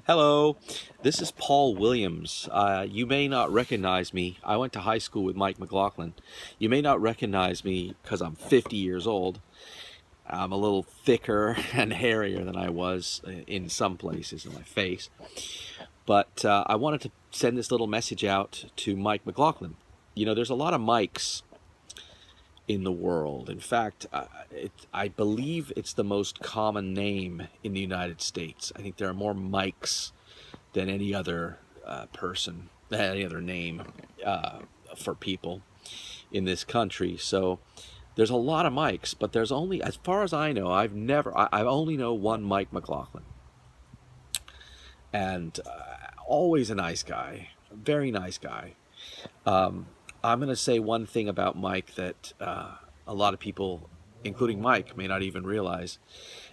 Hello, this is Paul Williams. You may not recognize me. I went to high school with Mike McLaughlin. You may not recognize me because I'm 50 years old. I'm a little thicker and hairier than I was in some places in my face. But I wanted to send this little message out to Mike McLaughlin. You know, there's a lot of Mikes in the world. In fact, I believe it's the most common name in the United States. I think there are more Mikes than any other person, any other name for people in this country. So there's a lot of Mikes, but there's only, as far as I know, I only know one Mike McLaughlin. And always a nice guy, a very nice guy. I'm going to say one thing about Mike that a lot of people, including Mike, may not even realize,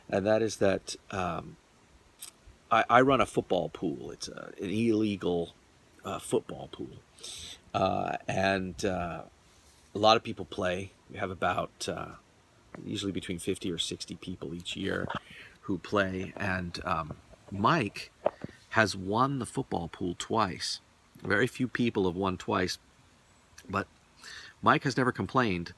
and that is that I run a football pool. It's an illegal football pool, and a lot of people play. We have about usually between 50 or 60 people each year who play, and Mike has won the football pool twice. Very few people have won twice. But Mike has never complained.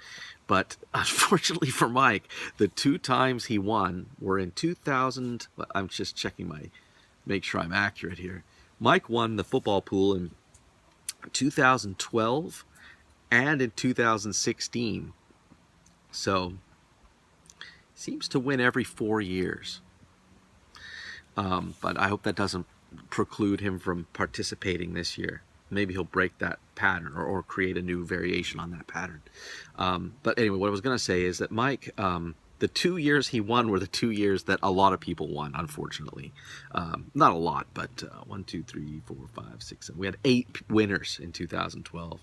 But unfortunately for Mike, the two times he won were in 2000. I'm just checking make sure I'm accurate here. Mike won the football pool in 2012 and in 2016. So seems to win every 4 years. But I hope that doesn't preclude him from participating this year. Maybe he'll break that pattern or create a new variation on that pattern. But anyway, what I was going to say is that Mike, the 2 years he won were the 2 years that a lot of people won, unfortunately. Not a lot, but 1, 2, 3, 4, 5, 6, 7. We had 8 winners in 2012.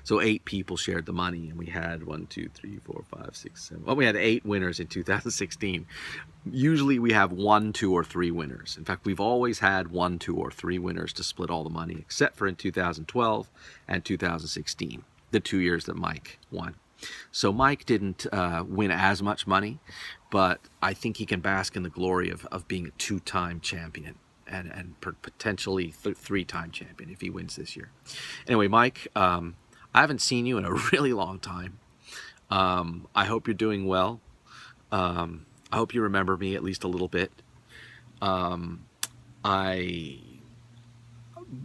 So 8 people shared the money, and we had 1, 2, 3, 4, 5, 6, 7. Well, we had 8 winners in 2016. Usually we have 1, 2, or 3 winners. In fact, we've always had 1, 2, or 3 winners to split all the money, except for in 2012 and 2016, the 2 years that Mike won. So Mike didn't win as much money, but I think he can bask in the glory of being a 2-time champion and potentially 3-time champion if he wins this year. Anyway, Mike, I haven't seen you in a really long time. I hope you're doing well. I hope you remember me at least a little bit. I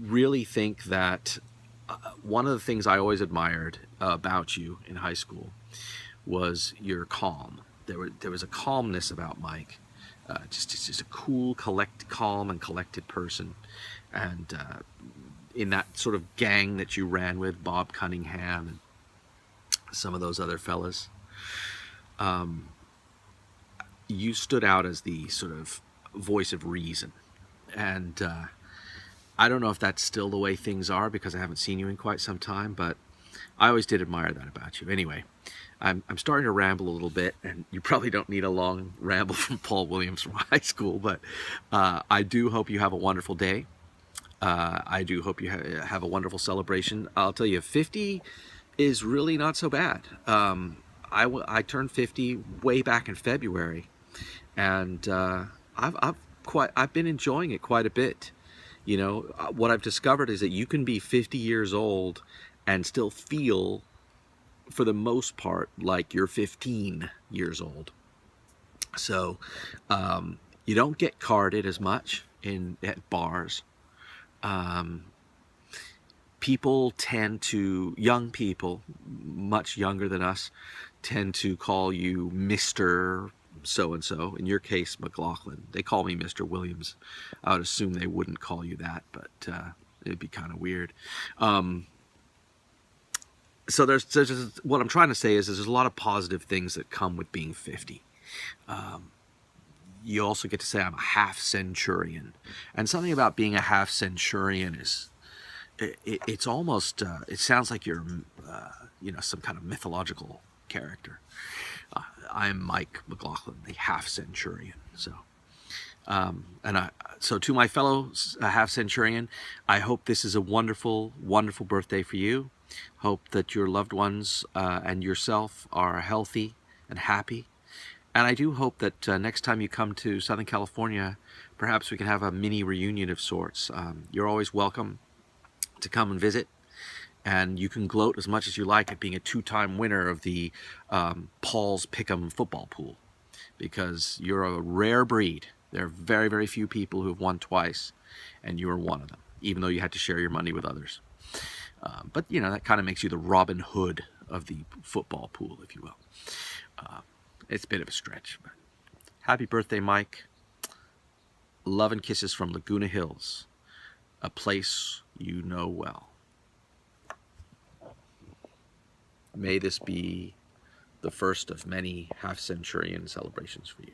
really think that one of the things I always admired about you in high school was your calm. There was a calmness about Mike, just a cool, calm and collected person, and in that sort of gang that you ran with, Bob Cunningham and some of those other fellas, you stood out as the sort of voice of reason, and I don't know if that's still the way things are because I haven't seen you in quite some time, but I always did admire that about you. Anyway, I'm starting to ramble a little bit, and you probably don't need a long ramble from Paul Williams from high school, but I do hope you have a wonderful day. I do hope you have a wonderful celebration. I'll tell you, 50 is really not so bad. I turned 50 way back in February, and I've been enjoying it quite a bit. You know, what I've discovered is that you can be 50 years old and still feel, for the most part, like you're 15 years old. So you don't get carded as much at bars. People tend to, young people, much younger than us, tend to call you Mr. So-and-so. In your case, McLaughlin. They call me Mr. Williams. I would assume they wouldn't call you that, but it'd be kind of weird. So there's just, what I'm trying to say is there's a lot of positive things that come with being 50. You also get to say I'm a half centurion. And something about being a half centurion is, it's almost, it sounds like you're, some kind of mythological character. I'm Mike McLaughlin, the half centurion. So, so to my fellow half centurion, I hope this is a wonderful, wonderful birthday for you. Hope that your loved ones and yourself are healthy and happy. And I do hope that next time you come to Southern California, perhaps we can have a mini reunion of sorts. You're always welcome to come and visit, and you can gloat as much as you like at being a two-time winner of the Paul's Pick'em football pool, because you're a rare breed. There are very, very few people who have won twice, and you are one of them, even though you had to share your money with others. But, you know, that kind of makes you the Robin Hood of the football pool, if you will. It's a bit of a stretch. But happy birthday, Mike. Love and kisses from Laguna Hills, a place you know well. May this be the first of many half-centurion celebrations for you.